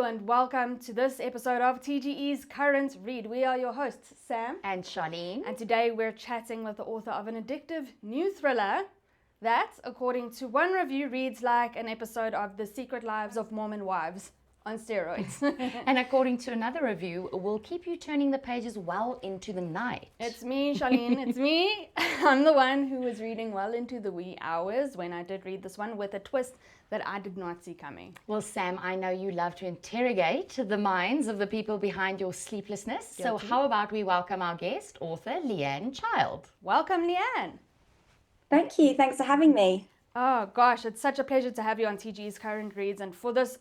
and welcome to this episode of TGE'S Current Read. We are your hosts, Sam and Charlene. And today we're chatting with the author of an addictive new thriller that, according to one review, reads like an episode of The Secret Lives of Mormon Wives on steroids. And according to another review, will keep you turning the pages well into the night. It's me, Charlene. It's me. I'm the one who was reading well into the wee hours when I did read this one with a twist that I did not see coming. Well, Sam, I know you love to interrogate the minds of the people behind your sleeplessness. Guilty. So how about we welcome our guest, author Liane Child. Welcome, Liane. Thank you. Thanks for having me. Oh, gosh, it's such a pleasure to have you on TGE's Current Reads. And for this,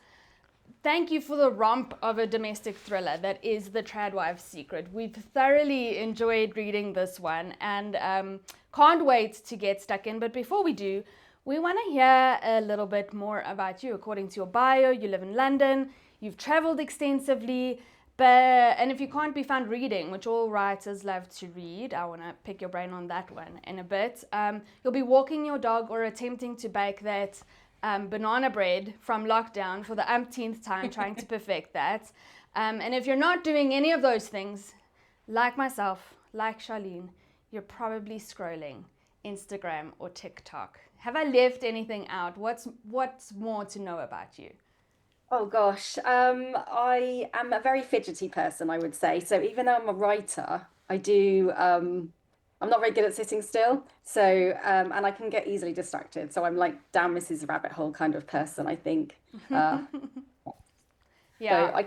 thank you for the romp of a domestic thriller that is The Tradwife Secret. We've thoroughly enjoyed reading this one and can't wait to get stuck in. But before we do, we want to hear a little bit more about you. According to your bio, you live in London, you've traveled extensively, and if you can't be found reading, which all writers love to read, I want to pick your brain on that one in a bit, you'll be walking your dog or attempting to bake that banana bread from lockdown for the umpteenth time, trying to perfect that. And if you're not doing any of those things, like myself, like Charlene, you're probably scrolling Instagram or TikTok. Have I left anything out? What's more to know about you? Oh gosh, I am a very fidgety person, I would say. So even though I'm a writer, I'm not very good at sitting still. So and I can get easily distracted. So I'm like down Mrs. Rabbit Hole kind of person, I think. Yeah. So I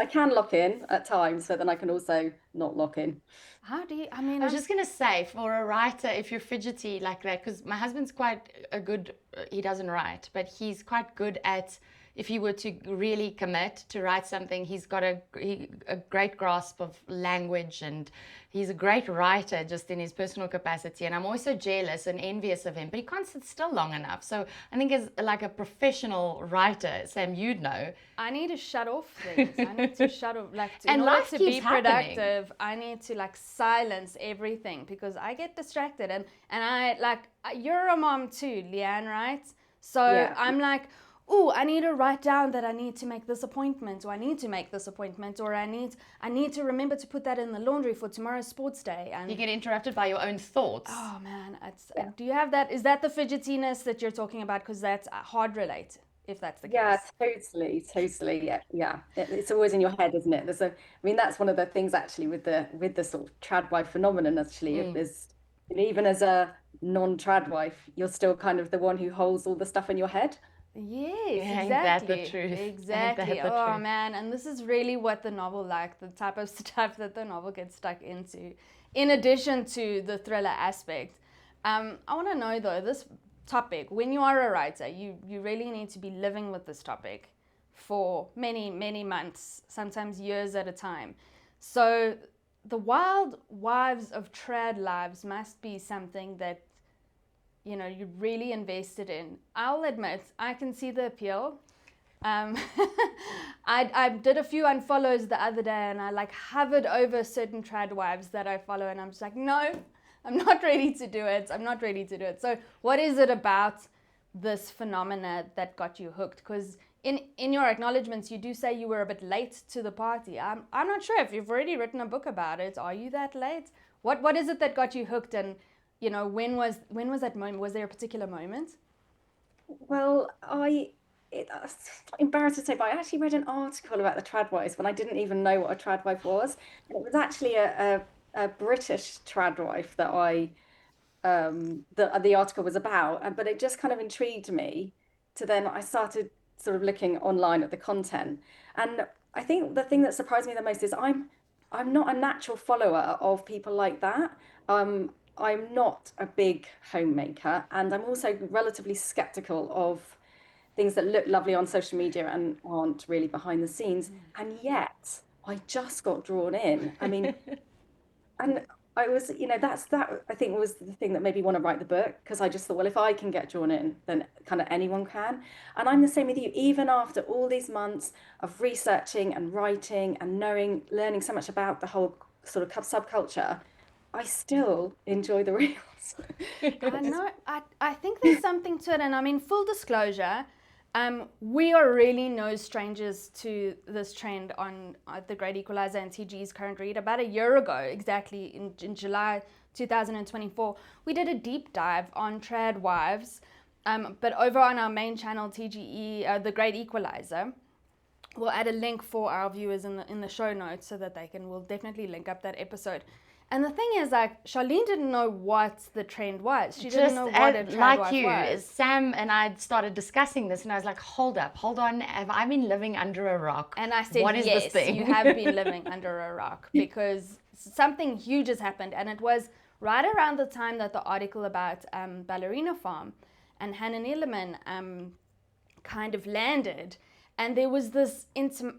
can lock in at times, but then I can also not lock in. How do you, I was just going to say, for a writer, if you're fidgety like that, because my husband's quite he doesn't write, but he's quite good at, if he were to really commit to write something, he's got a great grasp of language, and he's a great writer just in his personal capacity. And I'm also jealous and envious of him, but he can't sit still long enough. So I think as like a professional writer, Sam, you'd know, I need to shut off things. I need to shut off, and in order life to keeps be happening. productive, I need to silence everything because I get distracted. And you're a mom too, Liane, right? So Yeah. I'm like, oh, I need to write down that I need to make this appointment, or I need to make this appointment, or I need to remember to put that in the laundry for tomorrow's sports day. And you get interrupted by your own thoughts. oh man, do you have that? Is that the fidgetiness that you're talking about? Because that's hard relate, if that's the case. Yeah, totally. Yeah. It's always in your head, isn't it? That's one of the things actually with the sort of tradwife phenomenon. Actually, is even as a non-tradwife, you're still kind of the one who holds all the stuff in your head. Yes, Ain't that exactly. the truth? Exactly. Ain't that the Oh truth? man, and this is really what the novel the type of stuff that the novel gets stuck into. In addition to the thriller aspect, I want to know though, this topic, when you are a writer, you really need to be living with this topic for many, many months, sometimes years at a time. So the wild wives of trad lives must be something that you're really invested in. I'll admit, I can see the appeal. I did a few unfollows the other day, and I hovered over certain trad wives that I follow, and I'm just like, no, I'm not ready to do it. So what is it about this phenomena that got you hooked? Because in your acknowledgements, you do say you were a bit late to the party. I'm not sure if you've already written a book about it. Are you that late? What is it that got you hooked? And when was that moment? Was there a particular moment? Well, it's embarrassed to say, but I actually read an article about the tradwives when I didn't even know what a tradwife was. And it was actually a British tradwife that the article was about, but it just kind of intrigued me. Then I started sort of looking online at the content, and I think the thing that surprised me the most is I'm not a natural follower of people like that. I'm not a big homemaker, and I'm also relatively skeptical of things that look lovely on social media and aren't really behind the scenes. And yet I just got drawn in. I mean, and I was, that I think was the thing that made me want to write the book, because I just thought, well, if I can get drawn in, then kind of anyone can. And I'm the same with you. Even after all these months of researching and writing and learning so much about the whole sort of subculture, I still enjoy the reels. I know. I think there's something to it. And I mean, full disclosure, We are really no strangers to this trend on The Great Equalizer and TGE'S current read. About a year ago, exactly in July 2024, we did a deep dive on Tradwives, but over on our main channel, TGE, The Great Equalizer. We'll add a link for our viewers in the show notes so that we'll definitely link up that episode. And the thing is, like, Charlene didn't know what the trend was. She didn't know what a Tradwife like you, was. Sam and I started discussing this, and I was like, hold on, have I been living under a rock? And I said, what is yes, this thing? you have been living under a rock, because something huge has happened. And it was right around the time that the article about Ballerina Farm and Hannah Neeleman kind of landed. And there was this intimation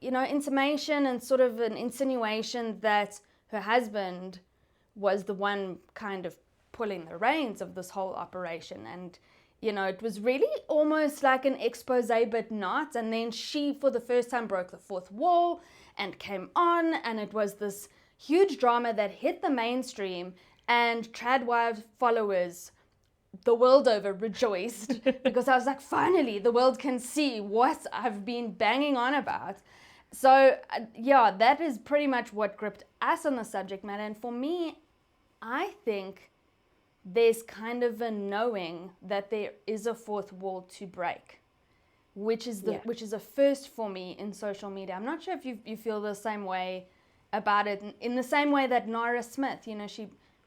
and sort of an insinuation that her husband was the one kind of pulling the reins of this whole operation. And, it was really almost like an expose, but not. And then she, for the first time, broke the fourth wall and came on. And it was this huge drama that hit the mainstream. And Tradwife followers the world over rejoiced because I was like, finally, the world can see what I've been banging on about. So, yeah, that is pretty much what gripped us on the subject matter. And for me, I think there's kind of a knowing that there is a fourth wall to break, which is a first for me in social media. I'm not sure if you feel the same way about it, in the same way that Nara Smith,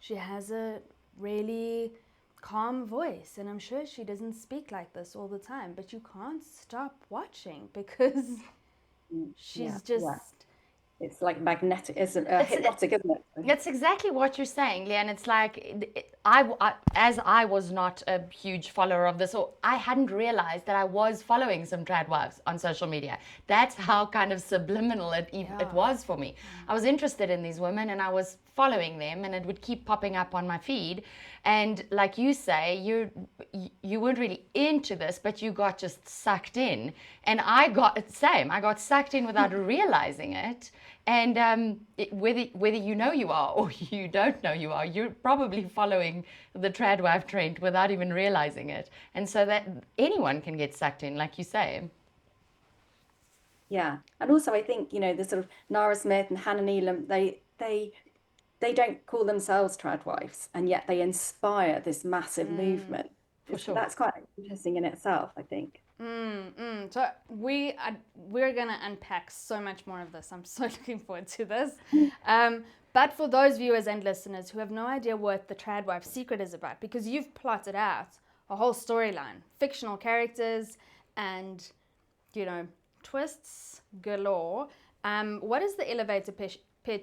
she has a really calm voice, and I'm sure she doesn't speak like this all the time, but you can't stop watching because she's it's like magnetic, hypnotic, isn't it? That's exactly what you're saying, Liane. It's like as I was not a huge follower of this, or I hadn't realized that I was following some Tradwives on social media. That's how kind of subliminal it was for me. I was interested in these women, and I was following them, and it would keep popping up on my feed. And like you say, you weren't really into this, but you got just sucked in. And I got sucked in without realizing it. And whether you know you are or you don't know you are, you're probably following the Tradwife trend without even realizing it. And so that anyone can get sucked in, like you say. Yeah. And also I think, the sort of Nara Smith and Hannah Neeleman, they don't call themselves Tradwives, and yet they inspire this massive movement. For sure. That's quite interesting in itself, I think. So we're going to unpack so much more of this. I'm so looking forward to this. But for those viewers and listeners who have no idea what the Tradwife secret is about, because you've plotted out a whole storyline, fictional characters and, twists galore, what is the elevator pitch?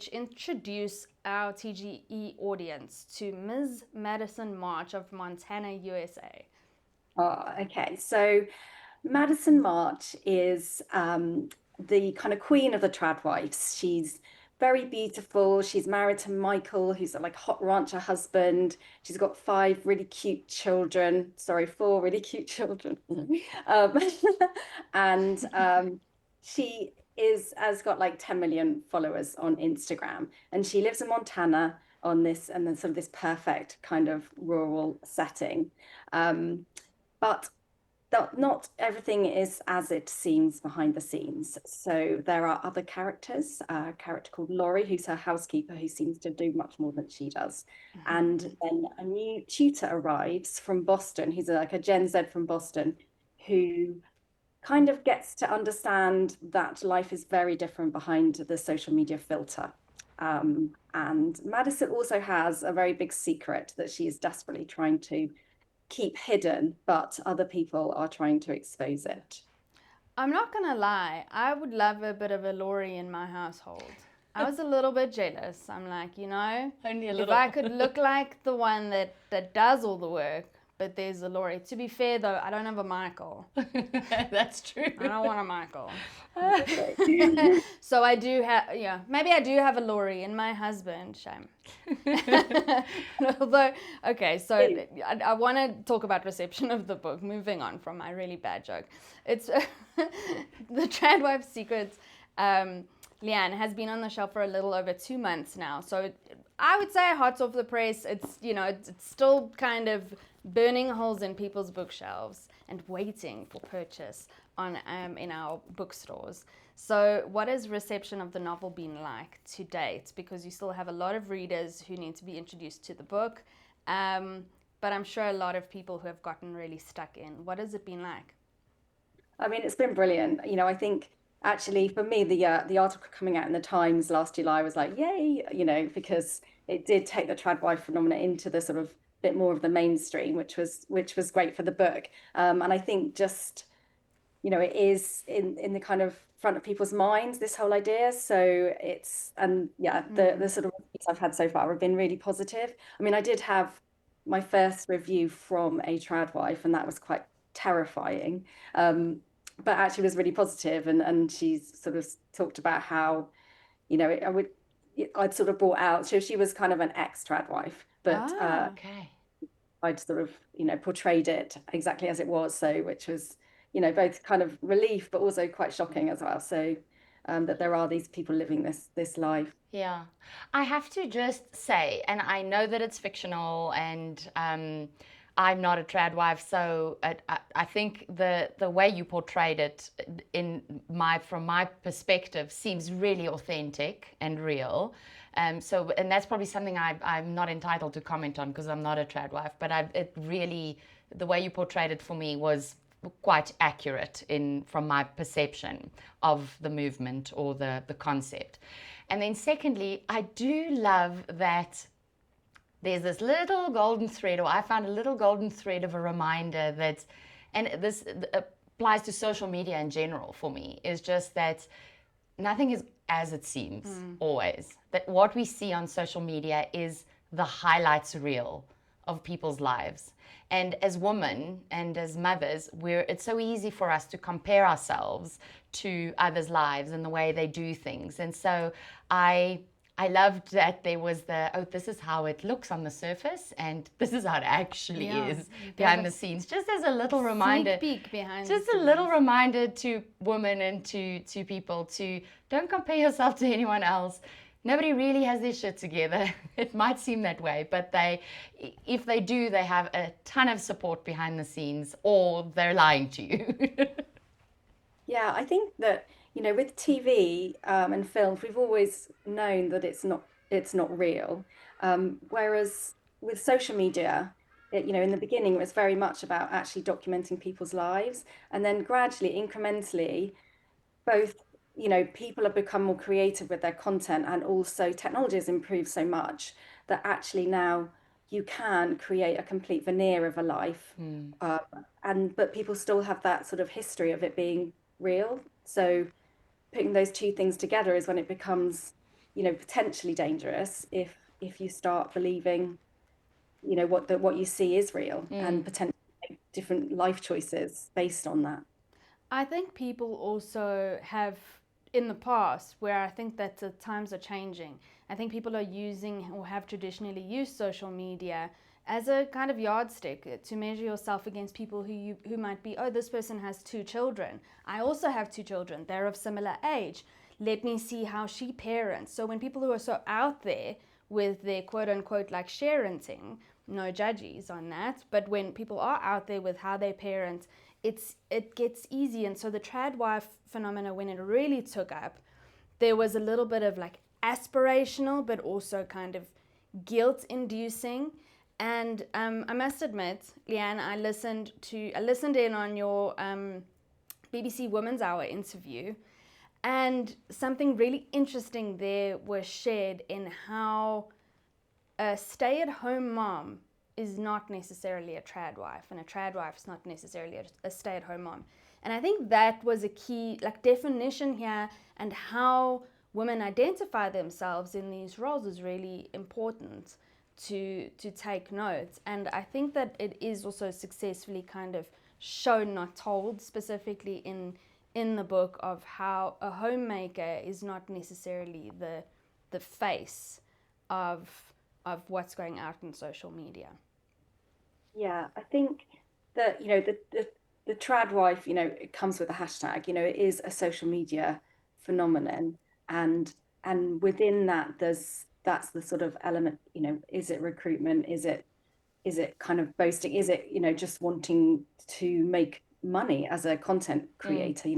Introduce our TGE audience to Ms. Madison March of Montana, USA. Oh, okay. So Madison March is the kind of queen of the Tradwives. She's very beautiful. She's married to Michael, who's a hot rancher husband. She's got 4 really cute children. And she has got 10 million followers on Instagram, and she lives in Montana on this, and then sort of this perfect kind of rural setting. But not everything is as it seems behind the scenes. So there are other characters, a character called Laurie, who's her housekeeper, who seems to do much more than she does. Mm-hmm. And then a new tutor arrives from Boston. He's like a Gen Z from Boston, who kind of gets to understand that life is very different behind the social media filter. And Madison also has a very big secret that she is desperately trying to keep hidden, but other people are trying to expose it. I'm not gonna lie, I would love a bit of a Laurie in my household. I was a little bit jealous. I'm like, only a little. If I could look like the one that does all the work, but there's a Laurie. To be fair though, I don't have a Michael. That's true. I don't want a Michael. So I do have, maybe I do have a Laurie in my husband. Shame. Although, okay, so I want to talk about reception of the book. Moving on from my really bad joke. It's the Tradwife Secrets. Liane has been on the shelf for a little over 2 months now. So I would say hot off the press. It's, it's still kind of burning holes in people's bookshelves. and waiting for purchase on in our bookstores. So what has reception of the novel been like to date? Because you still have a lot of readers who need to be introduced to the book, but I'm sure a lot of people who have gotten really stuck in. What has it been like? I mean, it's been brilliant. I think actually for me, the article coming out in the Times last July was like, yay, because it did take the Tradwife phenomenon into the sort of bit more of the mainstream, which was great for the book. And I think just, it is in the kind of front of people's minds, this whole idea. So the sort of reviews I've had so far have been really positive. I mean, I did have my first review from a Tradwife, and that was quite terrifying. But actually was really positive, and she's sort of talked about how, I'd sort of brought out, so she was kind of an ex-Tradwife, but Okay. I'd sort of, portrayed it exactly as it was, so which was, both kind of relief, but also quite shocking as well. So that there are these people living this life. Yeah. I have to just say, and I know that it's fictional, and I'm not a tradwife, so I think the way you portrayed it from my perspective seems really authentic and real. And that's probably something I'm not entitled to comment on because I'm not a tradwife, but the way you portrayed it for me was quite accurate from my perception of the movement or the concept. And then secondly, I do love that there's this little golden thread, or I found a little golden thread of a reminder that, and this applies to social media in general for me, is just that nothing is as it seems always. That what we see on social media is the highlights reel of people's lives. And as women and as mothers, it's so easy for us to compare ourselves to others' lives and the way they do things. And so I loved that there was this is how it looks on the surface, and this is how it actually is behind the scenes. Just as a little reminder, Sneak peek behind just the a little scenes. reminder to women and to people to don't compare yourself to anyone else. Nobody really has their shit together. It might seem that way, but if they do, they have a ton of support behind the scenes, or they're lying to you. Yeah, I think that, with TV and films, we've always known that it's not real. Whereas with social media, in the beginning, it was very much about actually documenting people's lives, and then gradually, incrementally, both, people have become more creative with their content, and also technology has improved so much that actually now you can create a complete veneer of a life, but people still have that sort of history of it being real. So putting those two things together is when it becomes, potentially dangerous if you start believing, what you see is real, and potentially make different life choices based on that. I think people also have, in the past, where I think that the times are changing, I think people are using or have traditionally used social media as a kind of yardstick to measure yourself against people who might be, oh, this person has 2 children. I also have 2 children. They're of similar age. Let me see how she parents. So when people who are so out there with their quote unquote like sharenting, no judges on that, but when people are out there with how they parent, it gets easy. And so the tradwife phenomena, when it really took up, there was a little bit of like aspirational but also kind of guilt inducing. And I must admit, Liane, I listened in on your BBC Women's Hour interview, and something really interesting there was shared in how a stay-at-home mom is not necessarily a tradwife, and a tradwife is not necessarily a stay-at-home mom. And I think that was a key like definition here, and how women identify themselves in these roles is really important to take note. And I think that it is also successfully kind of shown, not told, specifically in the book, of how a homemaker is not necessarily the face of what's going out in social media. Yeah, I think that, the tradwife, it comes with a hashtag, it is a social media phenomenon. And within that, that's the sort of element, is it recruitment? Is it kind of boasting? Is it, just wanting to make money as a content creator,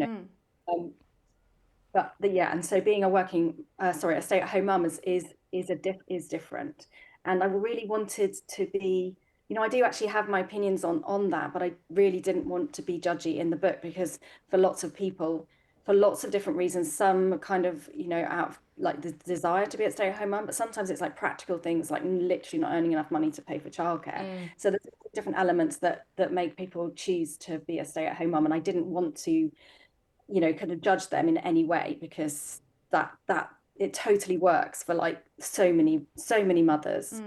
but and so being a stay-at-home mum is different. And I really wanted to be, I do actually have my opinions on that, but I really didn't want to be judgy in the book, because for lots of people, for lots of different reasons, some kind of, out of like the desire to be a stay-at-home mum, but sometimes it's like practical things, like literally not earning enough money to pay for childcare. So there's different elements that make people choose to be a stay-at-home mum, and I didn't want to kind of judge them in any way, because that it totally works for like so many mothers.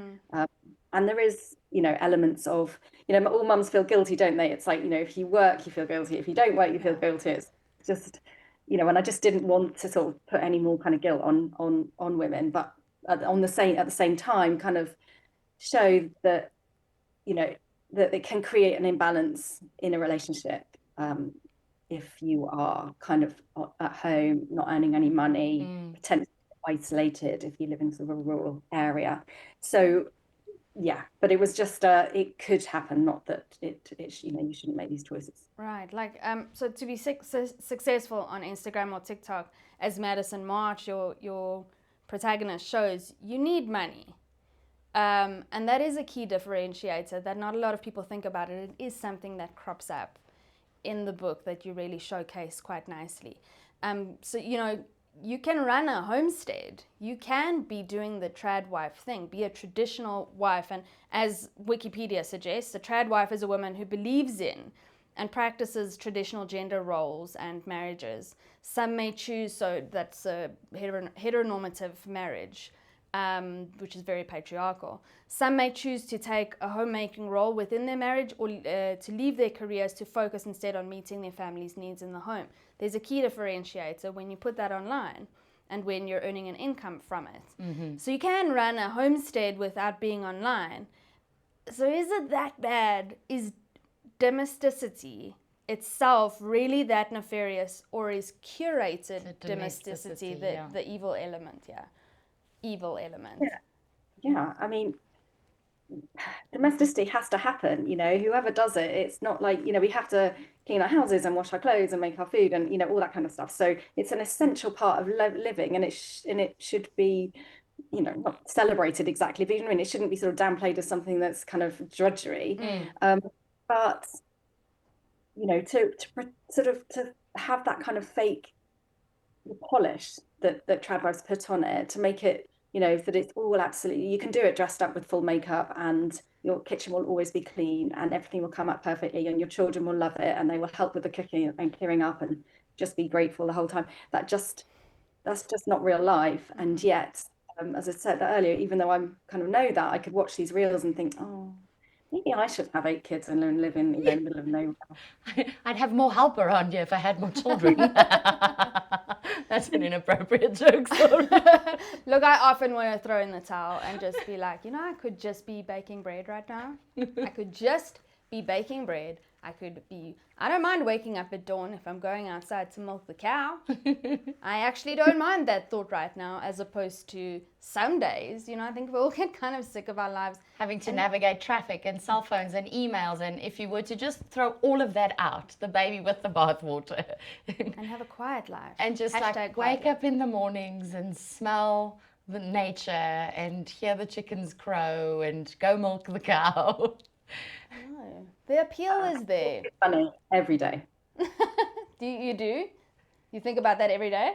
And there is elements of all mums feel guilty, don't they? It's like if you work you feel guilty, if you don't work you feel guilty. It's just and I just didn't want to sort of put any more kind of guilt on women, but at the same time kind of show that that it can create an imbalance in a relationship if you are kind of at home, not earning any money, potentially isolated if you live in sort of a rural area. So but it was just it could happen, not that it you shouldn't make these choices. Right, like so to be successful on Instagram or TikTok, as Madison March, your protagonist, shows, you need money. And that is a key differentiator that not a lot of people think about, and it is something that crops up in the book that you really showcase quite nicely. So you can run a homestead, you can be doing the tradwife thing, be a traditional wife, and as Wikipedia suggests, a tradwife is a woman who believes in and practices traditional gender roles and marriages. Some may choose, so that's a heteronormative marriage, which is very patriarchal. Some may choose to take a homemaking role within their marriage, or to leave their careers to focus instead on meeting their family's needs in the home. There's a key differentiator when you put that online and when you're earning an income from it. So you can run a homestead without being online. So is it that bad? Is domesticity itself really that nefarious, or is curated domesticity the evil element? Evil element. I mean, domesticity has to happen, whoever does it. It's not like we have to clean our houses and wash our clothes and make our food and all that kind of stuff. So it's an essential part of living, and it should be not celebrated exactly, but it shouldn't be sort of downplayed as something that's kind of drudgery. But to have that kind of fake polish that tradwives put on it, to make it that it's all absolutely, you can do it dressed up with full makeup, and your kitchen will always be clean and everything will come out perfectly and your children will love it and they will help with the cooking and clearing up and just be grateful the whole time. That's just not real life. And yet, as I said earlier, even though I kind of know that, I could watch these reels and think, oh, maybe I should have 8 kids and live in the middle of nowhere. I'd have more help around you if I had more children. That's an inappropriate joke. Look, I often want to throw in the towel and just be like, I could just be baking bread right now. I could just be baking bread. I don't mind waking up at dawn if I'm going outside to milk the cow. I actually don't mind that thought right now, as opposed to some days, I think we all get kind of sick of our lives. Having to navigate traffic and cell phones and emails, and if you were to just throw all of that out, the baby with the bathwater. And have a quiet life. And just wake up in the mornings and smell the nature and hear the chickens crow and go milk the cow. No, the appeal is there. It's funny every day. You do? You think about that every day?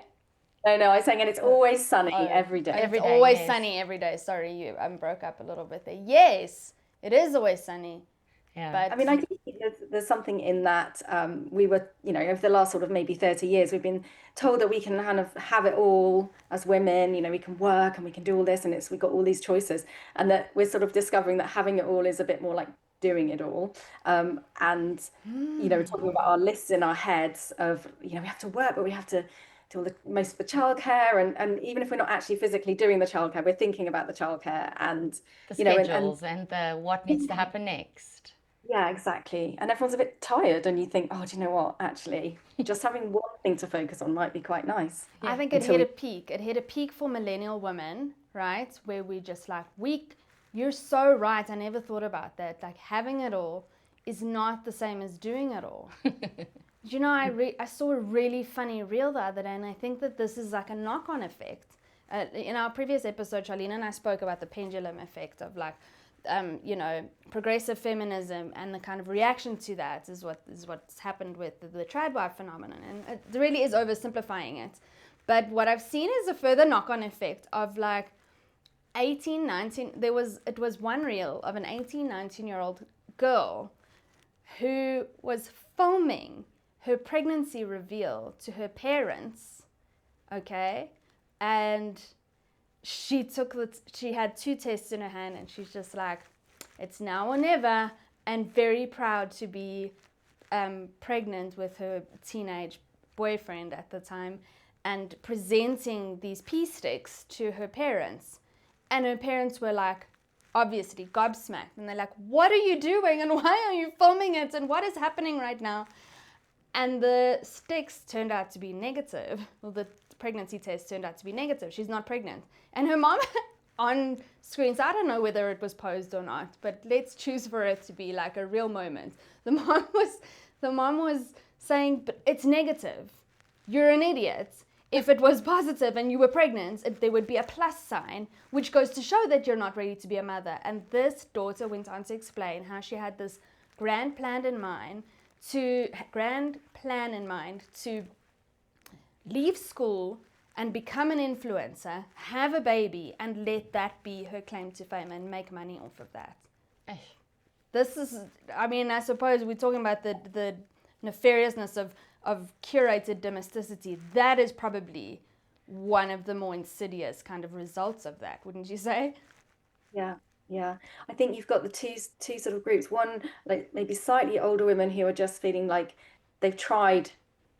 No, I was saying, and it's always sunny every day. It's always sunny every day. Sorry, I broke up a little bit there. Yes, it is always sunny. Yeah. But I mean, I think there's something in that. We were, over the last sort of maybe 30 years, we've been told that we can kind of have it all as women. We can work and we can do all this, and we've got all these choices, and that we're sort of discovering that having it all is a bit more like doing it all. And we're talking about our lists in our heads of we have to work, but we have to do most of the childcare, and even if we're not actually physically doing the childcare, we're thinking about the childcare and the schedules and the what needs to happen next. Yeah, exactly. And everyone's a bit tired, and you think, oh, do you know what? Actually, just having one thing to focus on might be quite nice. I think it hit a peak. It hit a peak for millennial women, right? Where we just like, You're so right. I never thought about that. Like, having it all is not the same as doing it all. You know, I saw a really funny reel the other day, and I think that this is like a knock-on effect. In our previous episode, Charlene and I spoke about the pendulum effect of like, you know, progressive feminism, and the kind of reaction to that is what's happened with the Tradwife phenomenon. And it really is oversimplifying it. But what I've seen is a further knock-on effect of like 18, 19, it was one reel of an 18, 19-year-old girl who was filming her pregnancy reveal to her parents, okay? And she had 2 tests in her hand, and she's just like, it's now or never, and very proud to be pregnant with her teenage boyfriend at the time, and presenting these pee sticks to her parents. And her parents were like, obviously gobsmacked, and they're like, what are you doing, and why are you filming it, and what is happening right now? And the sticks turned out to be negative. Well, the pregnancy test turned out to be negative. She's not pregnant. And her mom on screen, so I don't know whether it was posed or not, but let's choose for it to be like a real moment. The mom was saying, but it's negative. You're an idiot. If it was positive and you were pregnant, there would be a plus sign, which goes to show that you're not ready to be a mother. And this daughter went on to explain how she had this grand plan in mind to leave school and become an influencer, have a baby, and let that be her claim to fame and make money off of that. This is, I mean, I suppose we're talking about the nefariousness of curated domesticity. That is probably one of the more insidious kind of results of that, wouldn't you say? Yeah. Yeah, I think you've got the two sort of groups. One, like maybe slightly older women who are just feeling like they've tried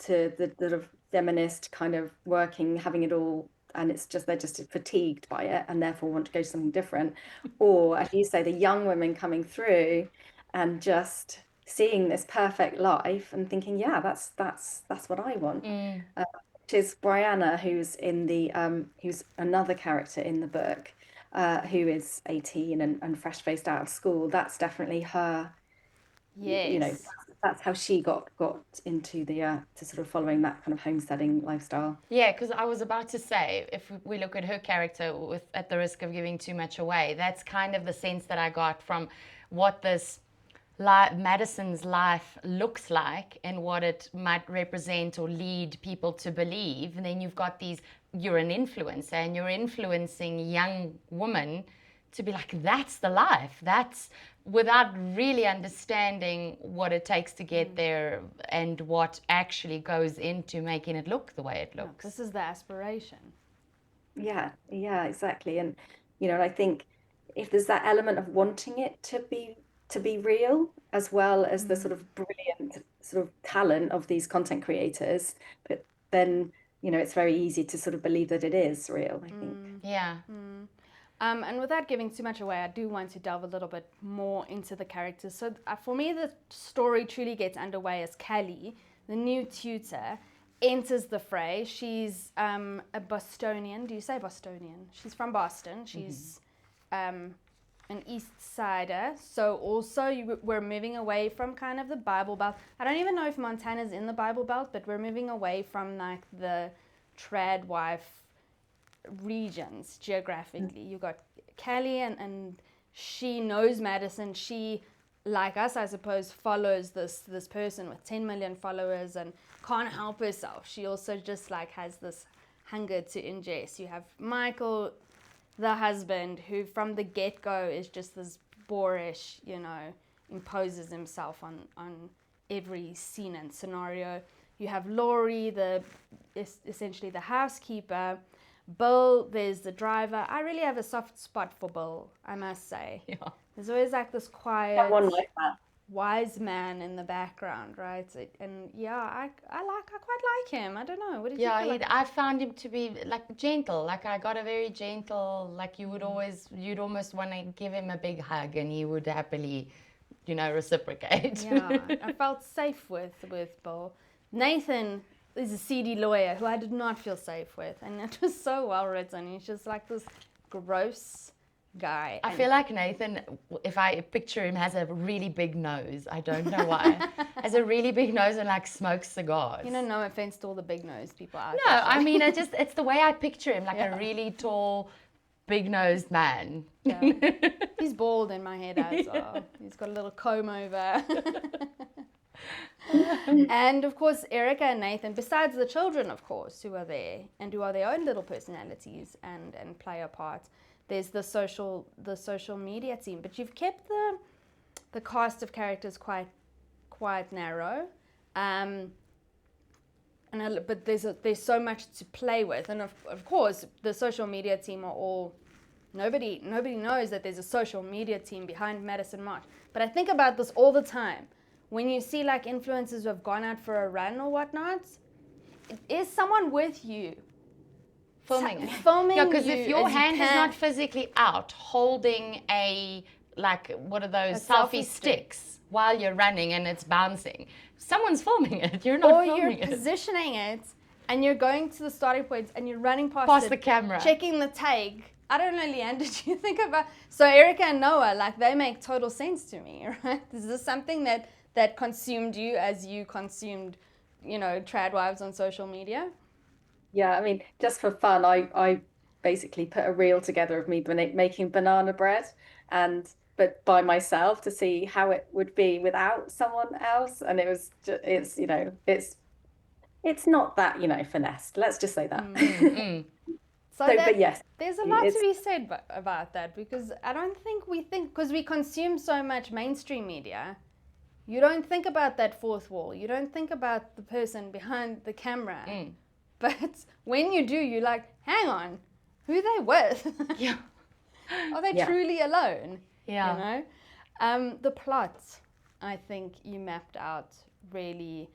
the sort of feminist kind of working, having it all, and they're just fatigued by it and therefore want to go to something different. Or, as you say, the young women coming through and just seeing this perfect life and thinking, yeah, that's what I want. Which is Brianna, who's another character in the book. Who is 18 and fresh-faced out of school. That's definitely her. Yes. You know, that's how she got into to sort of following that kind of homesteading lifestyle. Yeah, because I was about to say, if we look at her character, at the risk of giving too much away, that's kind of the sense that I got from what this Madison's life looks like and what it might represent or lead people to believe. And then you've got you're an influencer and you're influencing young women to be like, that's the life. That's without really understanding what it takes to get there and what actually goes into making it look the way it looks. This is the aspiration. Yeah, exactly. And, you know, I think if there's that element of wanting it to be real, as well as the sort of brilliant sort of talent of these content creators, but then, you know, it's very easy to sort of believe that it is real, I think. Yeah. And without giving too much away, I do want to delve a little bit more into the characters. So for me, the story truly gets underway as Callie, the new tutor, enters the fray. She's a Bostonian. Do you say Bostonian? She's from Boston. She's an East Sider. So also we're moving away from kind of the Bible Belt. I don't even know if Montana's in the Bible Belt, but we're moving away from like the Tradwife regions geographically. You got Callie and she knows Madison. She, like us, I suppose, follows this person with 10 million followers and can't help herself. She also just like has this hunger to ingest. You have Michael, the husband, who from the get-go is just this boorish, you know, imposes himself on every scene and scenario. You have Laurie, essentially the housekeeper. Bill, there's the driver. I really have a soft spot for Bill, I must say. Yeah. There's always like this quiet, One like that. wise man in the background, right? And yeah, I quite like him. I don't know. What did you feel like? I found him to be like gentle. Like I got a very gentle. Like you'd almost want to give him a big hug, and he would happily, you know, reciprocate. Yeah, I felt safe with Bill. Nathan is a seedy lawyer who I did not feel safe with, and it was so well written. He's just like this gross guy. I feel like Nathan, if I picture him, has a really big nose. I don't know why. Has a really big nose and like smokes cigars. You know, no offense to all the big nose people out No, there. I mean, it's the way I picture him, like a really tall, big-nosed man. Yeah. He's bald in my head as well. He's got a little comb over. And of course, Erica and Nathan, besides the children, of course, who are there and who are their own little personalities and play a part, there's the social media team. But you've kept the cast of characters quite narrow. But there's so much to play with, and of course the social media team are all nobody knows that there's a social media team behind Madison March. But I think about this all the time when you see like influencers who have gone out for a run or whatnot. Is someone with you Filming yeah, because if your hand is not physically out holding a, like, what are those selfie sticks while you're running and it's bouncing, someone's filming it. You're not filming it. Or you're positioning it and you're going to the starting point and you're running past the camera, checking the take. I don't know, Liane, did you think about... So Erica and Noah, like, they make total sense to me, right? Is this something that consumed you as you consumed, Tradwives on social media? Yeah, I mean, just for fun, I basically put a reel together of me making banana bread, but by myself, to see how it would be without someone else. And it's not that, finessed. Let's just say that. Mm-hmm. But yes, there's a lot to be said about that, because I don't think because we consume so much mainstream media, you don't think about that fourth wall. You don't think about the person behind the camera. But when you do, you're like, hang on, who are they with? Yeah. Are they truly alone? Yeah. The plot, I think you mapped out really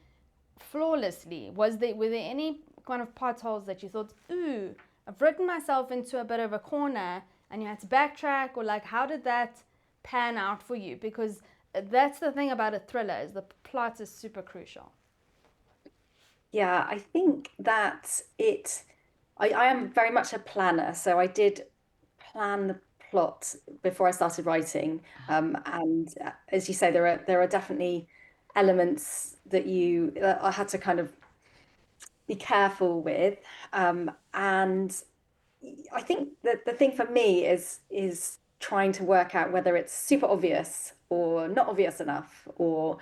flawlessly. Were there any kind of potholes that you thought, ooh, I've written myself into a bit of a corner, and you had to backtrack, or like, how did that pan out for you? Because that's the thing about a thriller, is the plot is super crucial. Yeah, I think that I am very much a planner, so I did plan the plot before I started writing. And as you say, there are definitely elements that I had to kind of be careful with. And I think that the thing for me is trying to work out whether it's super obvious or not obvious enough, or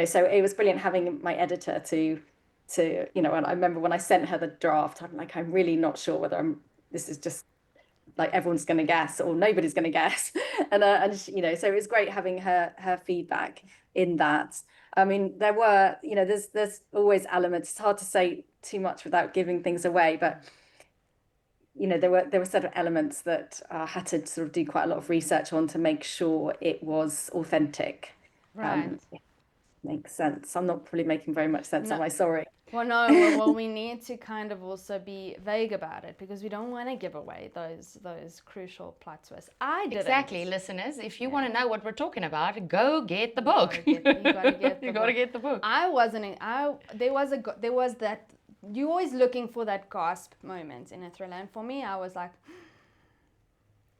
so it was brilliant having my editor to and I remember when I sent her the draft, I'm like, I'm really not sure whether this is just like everyone's going to guess or nobody's going to guess. and so it was great having her feedback in that. I mean, there were, there's always elements. It's hard to say too much without giving things away, but there were certain elements that I had to sort of do quite a lot of research on to make sure it was authentic. Right. Makes sense. I'm not probably making very much sense, am I? Sorry. Well, no. Well, we need to kind of also be vague about it, because we don't want to give away those crucial plot twists. I didn't. Exactly, listeners. If you want to know what we're talking about, go get the book. You gotta get the book. There was that. You're always looking for that gasp moment in a thriller, and for me, I was like,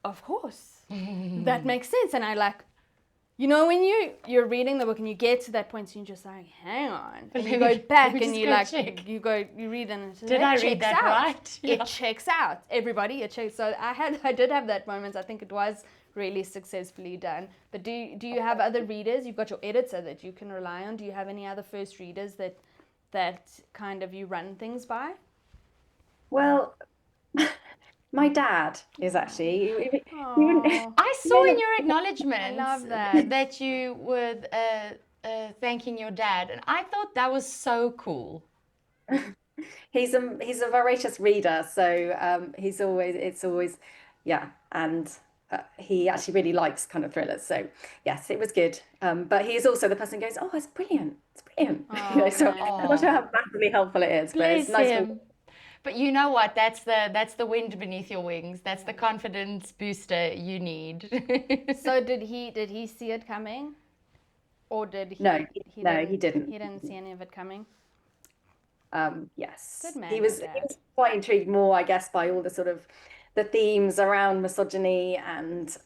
of course, that makes sense. And I like, when you're reading the book and you get to that point, so you're just like, hang on, and you go back and you like check. you read and did I read that right? Yeah. It checks out. Everybody, it checks. So I did have that moment. I think it was really successfully done. But do you have other readers? You've got your editor that you can rely on. Do you have any other first readers that kind of you run things by? Well, my dad is actually. I saw in your acknowledgement I love that you were thanking your dad, and I thought that was so cool. He's a voracious reader, so it's always and he actually really likes kind of thrillers. So yes, it was good. But he is also the person who goes, "Oh, it's brilliant. It's brilliant." So I'm not sure how massively helpful it is, but it's nice. But you know what? That's the wind beneath your wings. That's the confidence booster you need. So did he see it coming, or did he? No, he didn't. He didn't see any of it coming. Yes, Good man, he was quite intrigued more, I guess, by all the sort of the themes around misogyny and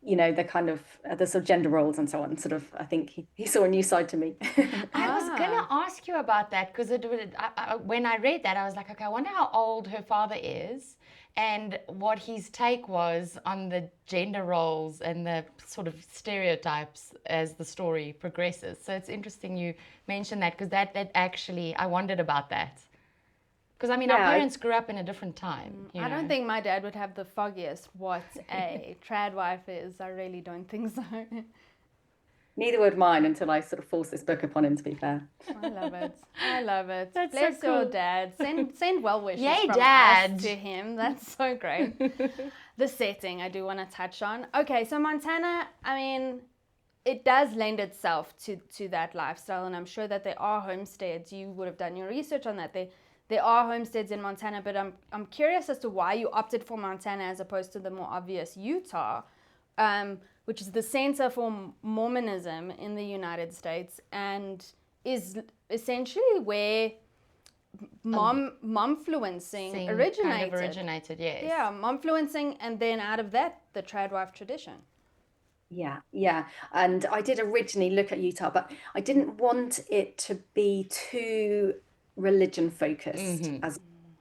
the kind of the sort of gender roles and so on. Sort of, I think he saw a new side to me. I was gonna ask you about that because when I read that, I was like, okay, I wonder how old her father is and what his take was on the gender roles and the sort of stereotypes as the story progresses. So it's interesting you mentioned that because that actually, I wondered about that. Because, I mean, our parents grew up in a different time. I don't think my dad would have the foggiest what a tradwife is. I really don't think so. Neither would mine until I sort of forced this book upon him, to be fair. I love it. I love it. That's Bless so cool. your dad. Send well wishes Yay, from Dad. us to him. That's so great. The setting I do want to touch on. Okay, so Montana, I mean, it does lend itself to that lifestyle, and I'm sure that there are homesteads. You would have done your research on that. There are homesteads in Montana, but I'm curious as to why you opted for Montana as opposed to the more obvious Utah, which is the center for Mormonism in the United States and is essentially where momfluencing originated. Kind of originated, yes. Yeah, momfluencing, and then out of that, the tradwife tradition. Yeah. And I did originally look at Utah, but I didn't want it to be too religion focused as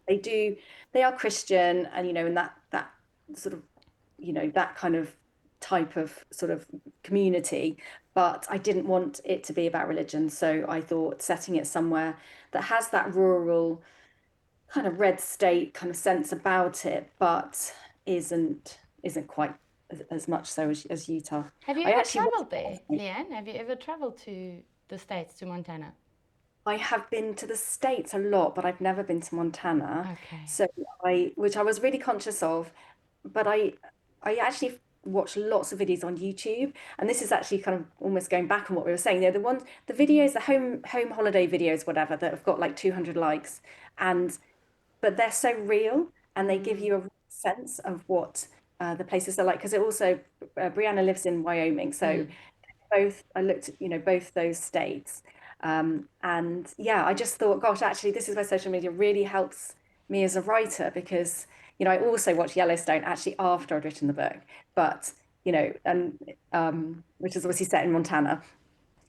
they are Christian, and in that sort of that kind of type of sort of community, but I didn't want it to be about religion, so I thought setting it somewhere that has that rural kind of red state kind of sense about it, but isn't quite as much so as Utah. Have you ever traveled there, Liane? Have you ever traveled to the States, to Montana? I have been to the States a lot, but I've never been to Montana. Okay. So which I was really conscious of, but I actually watch lots of videos on YouTube, and this is actually kind of almost going back on what we were saying. The videos, the home holiday videos, whatever, that have got like 200 likes, but they're so real, and they give you a sense of what the places are like. Because it also, Brianna lives in Wyoming, so I looked at both those states. And yeah, I just thought, gosh, actually, this is where social media really helps me as a writer, because, I also watched Yellowstone actually after I'd written the book, but, which is obviously set in Montana.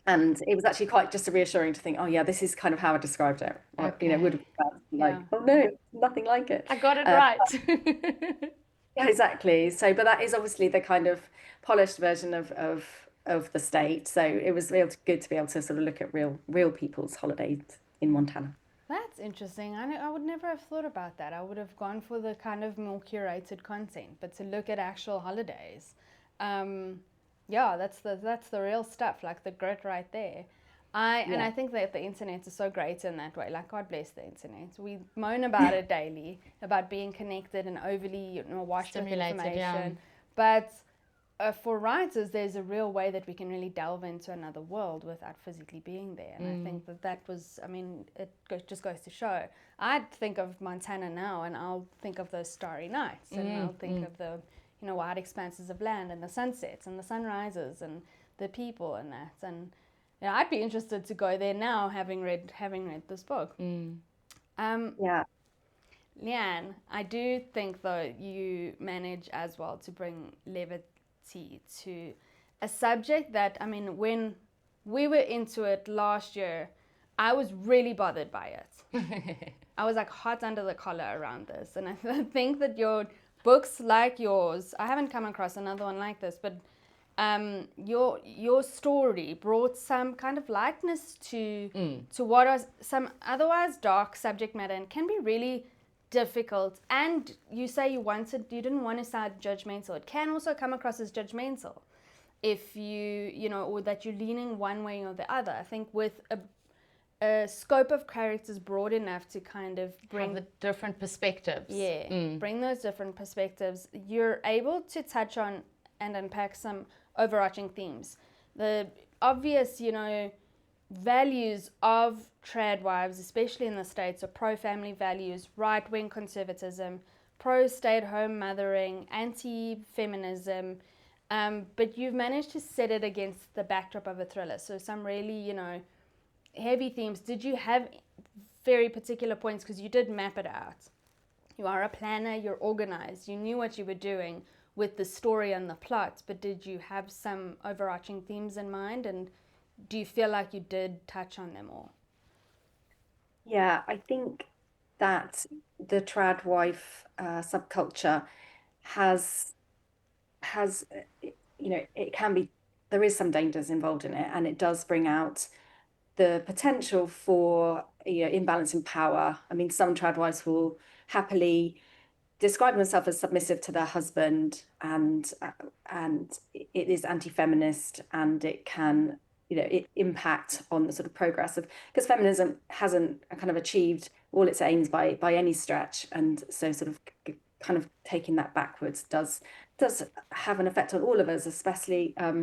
And it was actually quite just reassuring to think, oh yeah, this is kind of how I described it. Okay. Or, would have been like, oh no, nothing like it. I got it right. Yeah, exactly. So, but that is obviously the kind of polished version of the state. So it was good to be able to sort of look at real people's holidays in Montana. That's interesting. I would never have thought about that. I would have gone for the kind of more curated content, but to look at actual holidays, yeah, that's the real stuff, like the grit right there. And I think that the internet is so great in that way. Like, God bless the internet. We moan about it daily, about being connected and overly washed with information. But for writers, there's a real way that we can really delve into another world without physically being there. And I think that was, I mean, just goes to show. I'd think of Montana now, and I'll think of those starry nights, and I'll think of the, wide expanses of land, and the sunsets, and the sunrises, and the people, and that. And I'd be interested to go there now, having read this book. Yeah. Liane, I do think, though, you manage as well to bring levity to a subject that, I mean, when we were into it last year, I was really bothered by it. I was like hot under the collar around this. And I think that your books like yours, I haven't come across another one like this, but your story brought some kind of lightness to what was some otherwise dark subject matter, and can be really difficult. And you say you didn't want to sound judgmental. It can also come across as judgmental if or that you're leaning one way or the other. I think with a scope of characters broad enough to kind of bring the different perspectives. Bring those different perspectives, you're able to touch on and unpack some overarching themes. The obvious, values of tradwives, especially in the States, are pro-family values, right-wing conservatism, pro-stay-at-home mothering, anti-feminism, but you've managed to set it against the backdrop of a thriller. So some really, heavy themes. Did you have very particular points, because you did map it out, You are a planner, you're organized, you knew what you were doing with the story and the plot, but did you have some overarching themes in mind, and do you feel like you did touch on them all? Yeah, I think that the tradwife subculture has it can be, there is some dangers involved in it, and it does bring out the potential for imbalance in power. I mean, some tradwives will happily describe themselves as submissive to their husband, and it is anti-feminist, and it can it impact on the sort of progress of, because feminism hasn't kind of achieved all its aims by any stretch, and so sort of kind of taking that backwards does have an effect on all of us, especially at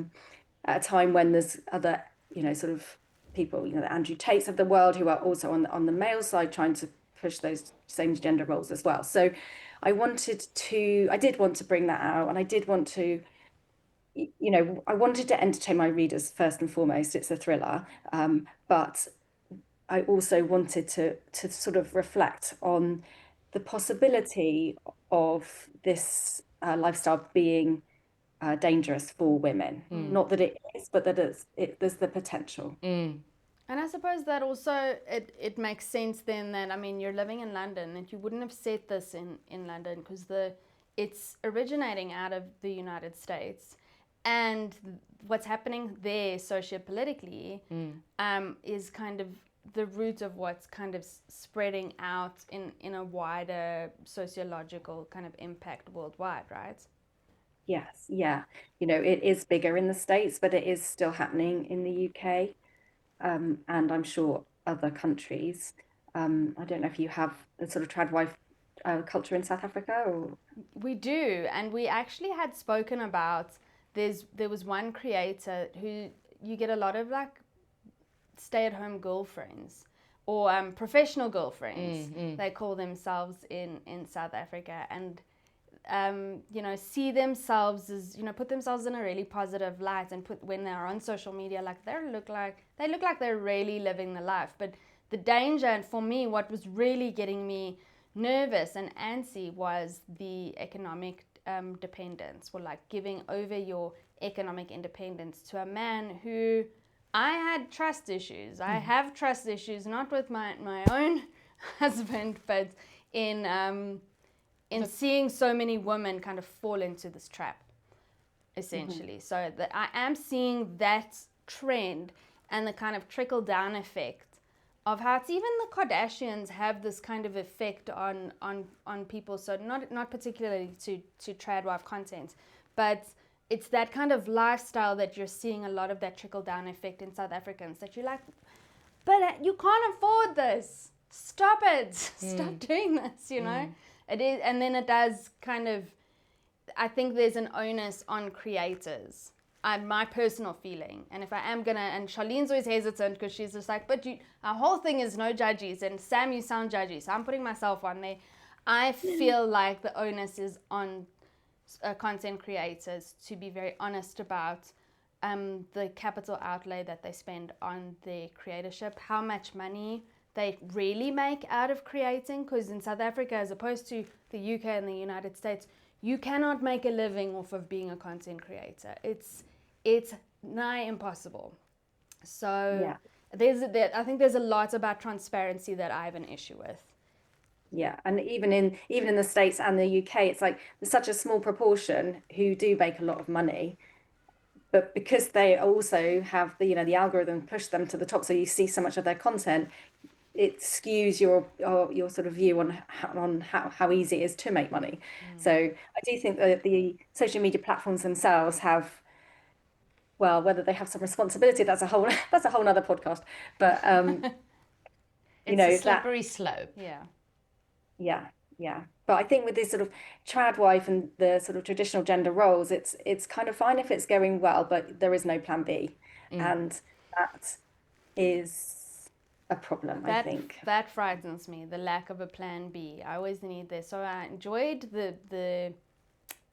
a time when there's other sort of people, the Andrew Tates of the world, who are also on the male side trying to push those same gender roles as well. So I did want to bring that out, and I did want to, I wanted to entertain my readers first and foremost. It's a thriller, but I also wanted to sort of reflect on the possibility of this lifestyle being dangerous for women. Not that it is, but that there's the potential. And I suppose that also it makes sense then that, I mean, you're living in London, and you wouldn't have set this in London because it's originating out of the United States, and what's happening there sociopolitically is kind of the root of what's kind of spreading out in a wider sociological kind of impact worldwide, right? Yes, yeah. It is bigger in the States, but it is still happening in the UK. And I'm sure other countries. I don't know if you have the sort of tradwife culture in South Africa, or We do, and we actually had spoken about there was one creator who you get a lot of like stay-at-home girlfriends or professional girlfriends, they call themselves in South Africa, and see themselves as, put themselves in a really positive light, and when they're on social media, like they look like they're really living the life. But the danger, and for me, what was really getting me nervous and antsy was the economic dependence, or like giving over your economic independence to a man who I had trust issues. I have trust issues, not with my own husband, but in seeing so many women kind of fall into this trap, essentially. So that I am seeing that trend and the kind of trickle down effect of how it's even the Kardashians have this kind of effect on people. So not particularly to tradwife content, but it's that kind of lifestyle that you're seeing a lot of that trickle down effect in South Africans, that you're like, but you can't afford this. Stop it. Stop doing this, It is, and then it does kind of, I think there's an onus on creators, my personal feeling. And if I am gonna, and Charlene's always hesitant because she's just like, but our whole thing is no judges, and Sam, you sound judgy, so I'm putting myself on there. I feel like the onus is on content creators to be very honest about the capital outlay that they spend on their creatorship, how much money they really make out of creating, because in South Africa, as opposed to the UK and the United States, you cannot make a living off of being a content creator. It's nigh impossible. So I think there's a lot about transparency that I have an issue with. Yeah, and even in the States and the UK, it's like there's such a small proportion who do make a lot of money, but because they also have the algorithm push them to the top, so you see so much of their content, it skews your sort of view on how easy it is to make money. So I do think that the social media platforms themselves have, well, whether they have some responsibility, that's a whole nother podcast. But it's a slippery slope. Yeah. But I think with this sort of tradwife and the sort of traditional gender roles, it's kind of fine if it's going well, but there is no plan B, and that is a problem, I think. That frightens me, the lack of a plan B. I always need this. So I enjoyed the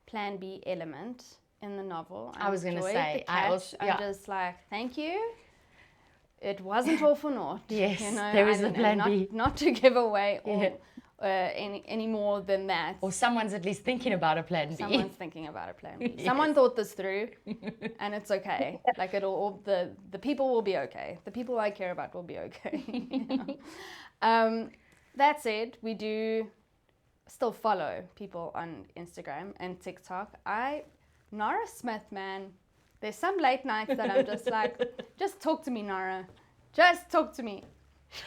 plan B element in the novel. I was going to say, I'm just like, thank you. It wasn't all for naught. Yes, there is a plan B. Not to give away any more than that. Or someone's at least thinking about a plan B. Someone's thinking about a plan B. Yes. Someone thought this through, and it's okay. Like the people will be okay. The people I care about will be okay. That said, we do still follow people on Instagram and TikTok. Nara Smith, man, there's some late nights that I'm just like, just talk to me, Nara. Just talk to me.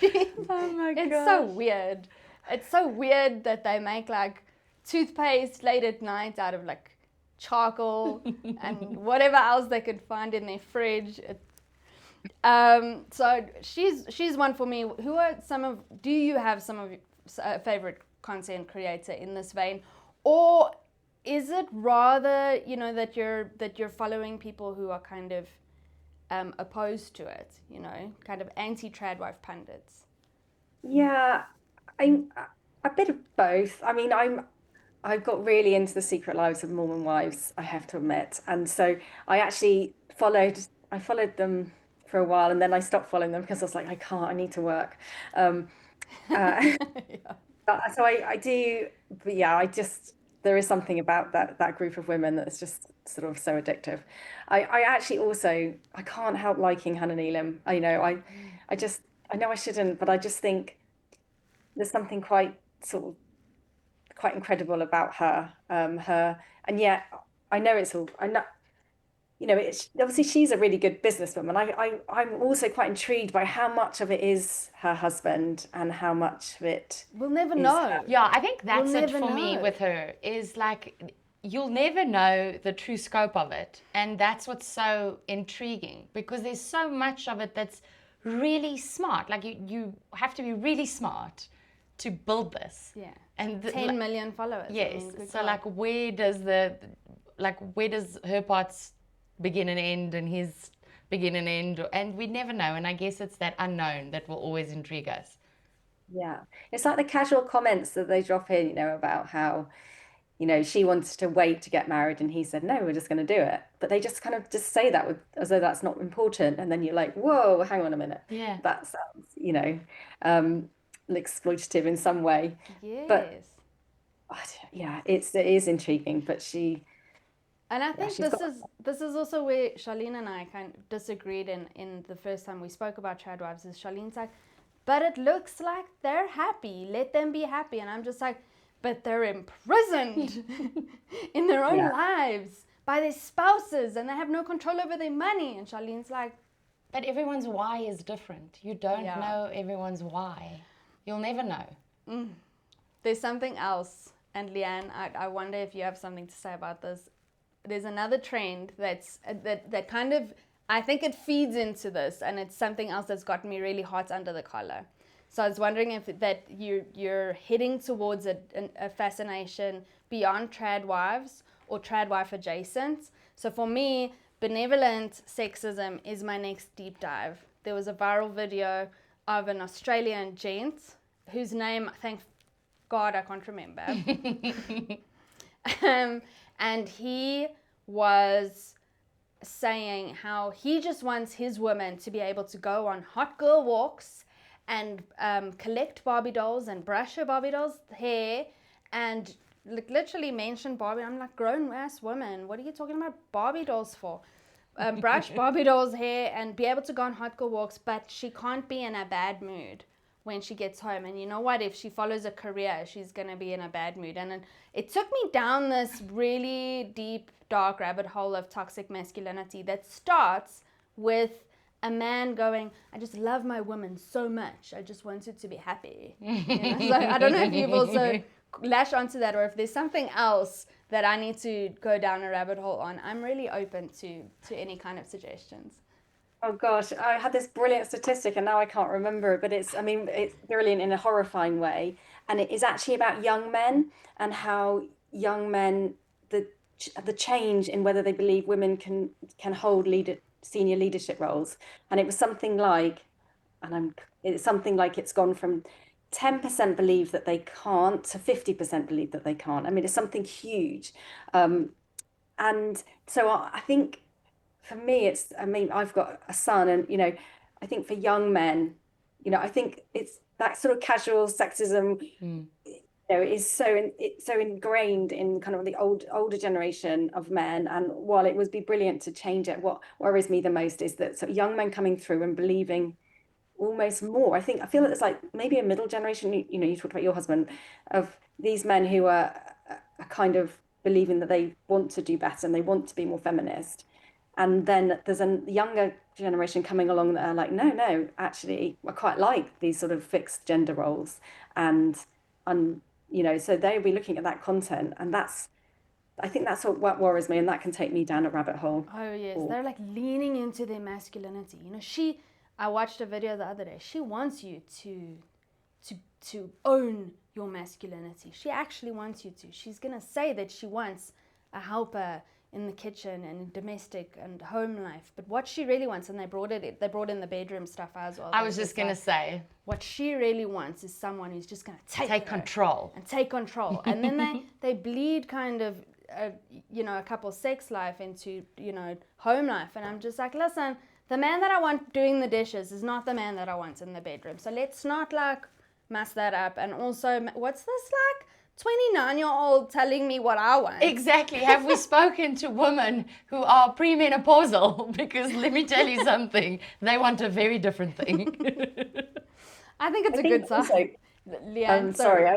Oh my God. It's so weird. It's so weird that they make like toothpaste late at night out of like charcoal and whatever else they could find in their fridge. So she's one for me. Do you have some of your favorite content creator in this vein, or is it rather that you're following people who are kind of opposed to it, kind of anti-Tradwife pundits? Yeah, I'm a bit of both. I mean, I've got really into the secret lives of Mormon wives, I have to admit, and so I actually followed them for a while, and then I stopped following them because I was like, I need to work. Yeah. So I do, but yeah, there is something about that group of women that's just sort of so addictive. I actually also, I can't help liking Hannah Neeleman. I know I shouldn't, but I just think there's something quite incredible about her. And yet I know it's obviously she's a really good businesswoman. I'm also quite intrigued by how much of it is her husband and how much of it we'll never know. Yeah, I think that's We'll it never for me know. with her, is like, you'll never know the true scope of it. And that's what's so intriguing, because there's so much of it that's really smart. Like you have to be really smart to build this. Yeah. And 10 million followers. yes. Good So God. like, where does her parts begin and end, and his begin and end? And we never know. And I guess it's that unknown that will always intrigue us. Yeah, it's like the casual comments that they drop in, about how, she wants to wait to get married and he said, no, we're just going to do it. But they just kind of just say that as though that's not important. And then you're like, whoa, hang on a minute. Yeah. That sounds, exploitative in some way. Yes. But yeah, it is intriguing, but And I think she's this is also where Charlene and I kind of disagreed in the first time we spoke about Tradwives. Is Charlene's like, but it looks like they're happy. Let them be happy. And I'm just like, but they're imprisoned in their own lives by their spouses, and they have no control over their money. And Charlene's like, but everyone's why is different. You don't know everyone's why. You'll never know. There's something else. And Liane, I wonder if you have something to say about this. There's another trend that kind of, I think it feeds into this, and it's something else that's gotten me really hot under the collar. So I was wondering if that you're heading towards a fascination beyond Tradwives or Tradwife adjacent. So for me, benevolent sexism is my next deep dive. There was a viral video of an Australian gent whose name, thank God, I can't remember. And he was saying how he just wants his women to be able to go on hot girl walks and collect Barbie dolls and brush her Barbie doll's hair and literally mention Barbie. I'm like, grown ass woman, what are you talking about Barbie dolls for? Brush Barbie doll's hair and be able to go on hot girl walks, but she can't be in a bad mood when she gets home. And you know what? If she follows a career, she's going to be in a bad mood. And it took me down this really deep, dark rabbit hole of toxic masculinity that starts with a man going, I just love my woman so much. I just want her to be happy. So I don't know if you've also lashed onto that, or if there's something else that I need to go down a rabbit hole on. I'm really open to any kind of suggestions. Oh gosh, I had this brilliant statistic and now I can't remember it, but it's brilliant in a horrifying way. And it is actually about young men and how young men, the change in whether they believe women can hold senior leadership roles. And it was something like, it's gone from 10% believe that they can't to 50% believe that they can't. I mean, it's something huge. And so I think, for me, I've got a son, and, I think for young men, I think it's that sort of casual sexism it is it's so ingrained in kind of the older generation of men. And while it would be brilliant to change it, what worries me the most is that sort of young men coming through and believing almost more. I feel that it's like maybe a middle generation. You talked about your husband, of these men who are kind of believing that they want to do better and they want to be more feminist. And then there's a younger generation coming along that are like, no, actually, I quite like these sort of fixed gender roles, and so they'll be looking at that content, and I think that's what worries me, and that can take me down a rabbit hole. Oh yes, Or, they're like leaning into their masculinity. I watched a video the other day. She wants you to own your masculinity. She actually wants you to. She's gonna say that she wants a helper in the kitchen and domestic and home life. But what she really wants, and they brought in the bedroom stuff as well. I was just gonna say, what she really wants is someone who's just gonna take control. And then they bleed kind of a couple's sex life into home life. And I'm just like, listen, the man that I want doing the dishes is not the man that I want in the bedroom. So let's not like mess that up. And also, what's this like 29-year-old telling me what I want? Exactly. Have we spoken to women who are premenopausal? Because let me tell you something, they want a very different thing. I think it's a good sign. Liane, sorry,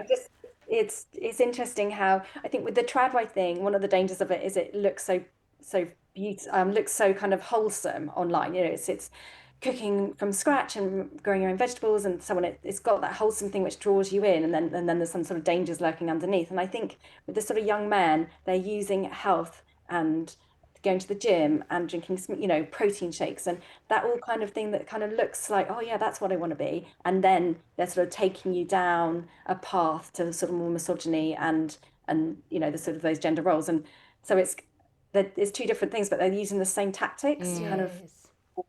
it's interesting how I think with the Tradwife thing, one of the dangers of it is it looks so beautiful, looks so kind of wholesome online. It's cooking from scratch and growing your own vegetables, and so on. It's got that wholesome thing which draws you in, and then there's some sort of dangers lurking underneath. And I think with this sort of young men, they're using health and going to the gym and drinking protein shakes and that all kind of thing that kind of looks like, oh yeah, that's what I want to be. And then they're sort of taking you down a path to sort of more misogyny and the sort of those gender roles. And so it's two different things, but they're using the same tactics to kind of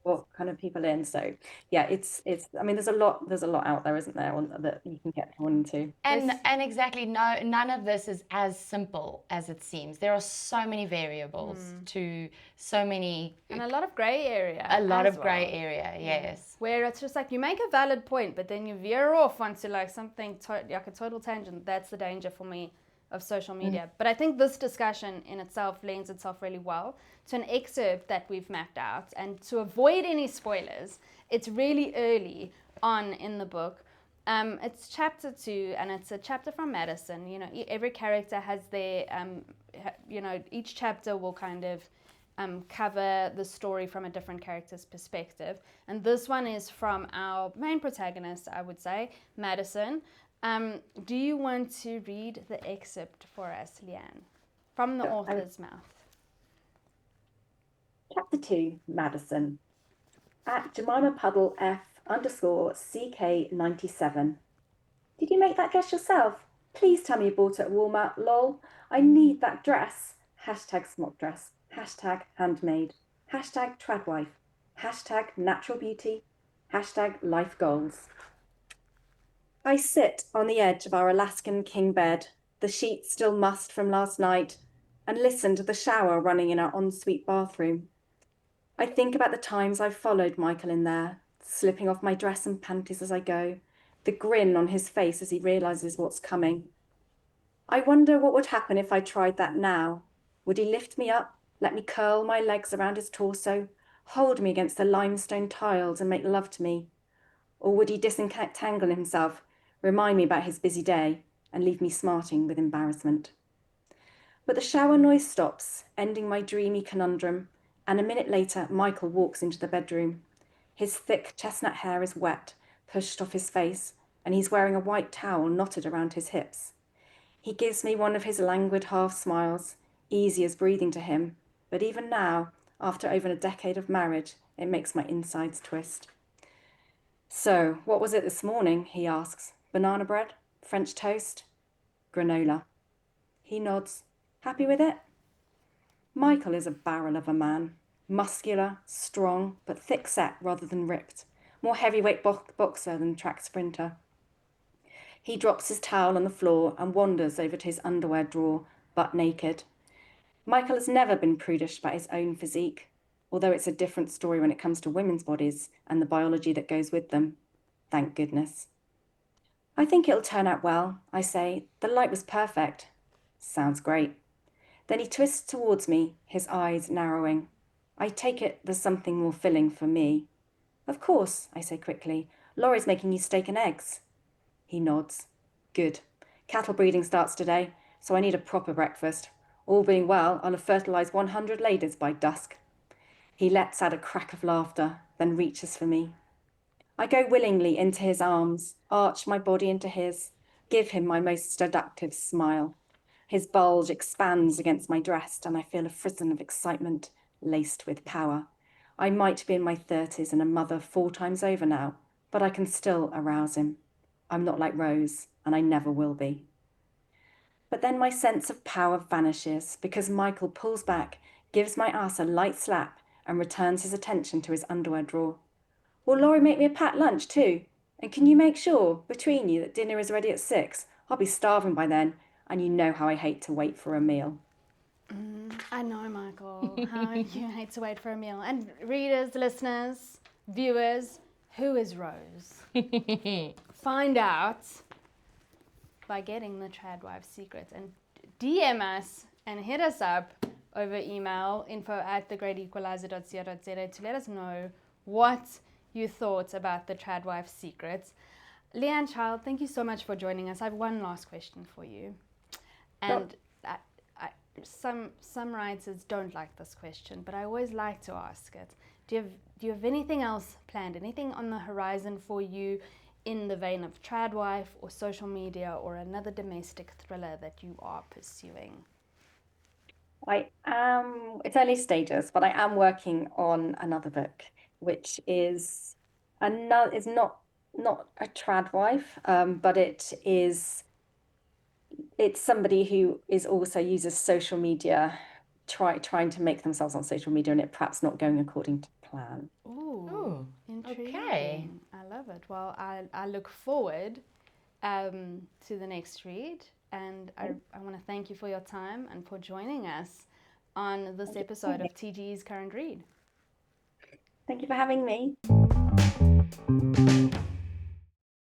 pull kind of people in. So yeah, it's I mean, there's a lot out there, isn't there, that you can get drawn into. And exactly, none of this is as simple as it seems. There are so many variables to so many, and a lot of grey area. Yes. Where it's just like you make a valid point, but then you veer off onto like something like a total tangent. That's the danger for me of social media. But I think this discussion in itself lends itself really well to an excerpt that we've mapped out. And to avoid any spoilers, it's really early on in the book. It's chapter 2, and it's a chapter from Madison. Every character has their, each chapter will kind of cover the story from a different character's perspective. And this one is from our main protagonist, I would say, Madison. Do you want to read the excerpt for us, Liane, from the author's mouth? Chapter 2, Madison. At Jemima Puddle F_CK97. Did you make that dress yourself? Please tell me you bought it at Walmart, lol. I need that dress. #smock dress. #handmade. #Tradwife. #natural beauty. #life goals. I sit on the edge of our Alaskan king bed, the sheets still mussed from last night, and listen to the shower running in our ensuite bathroom. I think about the times I've followed Michael in there, slipping off my dress and panties as I go, the grin on his face as he realizes what's coming. I wonder what would happen if I tried that now. Would he lift me up, let me curl my legs around his torso, hold me against the limestone tiles and make love to me? Or would he disentangle himself, remind me about his busy day, and leave me smarting with embarrassment? But the shower noise stops, ending my dreamy conundrum, and a minute later, Michael walks into the bedroom. His thick chestnut hair is wet, pushed off his face, and he's wearing a white towel knotted around his hips. He gives me one of his languid half smiles, easy as breathing to him, but even now, after over a decade of marriage, it makes my insides twist. So, what was it this morning? He asks. Banana bread? French toast? Granola. He nods. Happy with it? Michael is a barrel of a man. Muscular, strong, but thick-set rather than ripped. More heavyweight boxer than track sprinter. He drops his towel on the floor and wanders over to his underwear drawer, butt naked. Michael has never been prudish about his own physique, although it's a different story when it comes to women's bodies and the biology that goes with them. Thank goodness. I think it'll turn out well, I say. The light was perfect. Sounds great. Then he twists towards me, his eyes narrowing. I take it there's something more filling for me. Of course, I say quickly. Laurie's making you steak and eggs. He nods. Good. Cattle breeding starts today, so I need a proper breakfast. All being well, I'll have fertilised 100 ladies by dusk. He lets out a crack of laughter, then reaches for me. I go willingly into his arms, arch my body into his, give him my most seductive smile. His bulge expands against my dress, and I feel a frisson of excitement laced with power. I might be in my 30s and a mother 4 times over now, but I can still arouse him. I'm not like Rose, and I never will be. But then my sense of power vanishes because Michael pulls back, gives my ass a light slap, and returns his attention to his underwear drawer. Will Laurie make me a packed lunch too? And can you make sure, between you, that dinner is ready at 6? I'll be starving by then, and you know how I hate to wait for a meal. I know, Michael, how you hate to wait for a meal. And readers, listeners, viewers, who is Rose? Find out by getting the Tradwife secret, and DM us and hit us up over email, info@thegreatequalizer.co.za, to let us know what you thought about the Tradwife secrets. Liane Child, thank you so much for joining us. I have one last question for you. And some writers don't like this question, but I always like to ask it. Do you have anything else planned? Anything on the horizon for you in the vein of Tradwife or social media or another domestic thriller that you are pursuing? It's early stages, but I am working on another book, which is not a Tradwife, but it's somebody who is also uses social media, trying to make themselves on social media, and it perhaps not going according to plan. Ooh, intriguing. Okay. I love it. Well, I look forward to the next read, and I want to thank you for your time and for joining us on this episode of TGE'S Current Read. Thank you for having me.